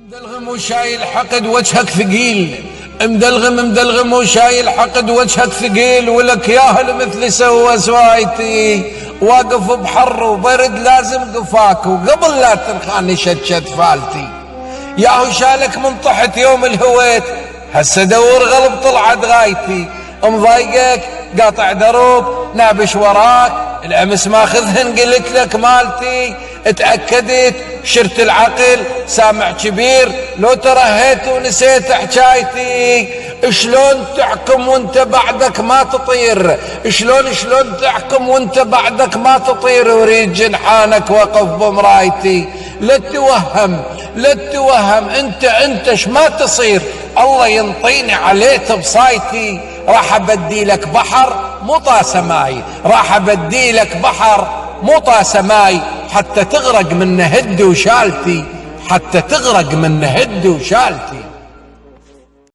مدلغم وشايل حقد وجهك ثقيل، مدلغم وشايل حقد وجهك ثقيل، ولك ياهل مثل سوى سوايتي، واقف بحر وبرد لازم قفاك، وقبل لا تنخاني شد فالتي. ياهو شالك من طحت يوم الهويت، هسه دور غلب طلعت غايتي، مضايقك قاطع دروب نابش وراك، الامس ماخذهن قلت لك مالتي، اتأكدت شرت العقل سامع كبير، لو ترهيت ونسيت حكايتي. شلون تحكم وانت بعدك ما تطير، شلون تحكم وانت بعدك ما تطير، وريد جنحانك وقف بمرايتي. لا تتوهم انت شما تصير، الله ينطيني عليك بصايتي. راح ابدي لك بحر مو طاسه ماي، راح ابدي لك بحر مو طاسه ماي، حتى تغرق من هد وشالتي، حتى تغرق من هد وشالتي.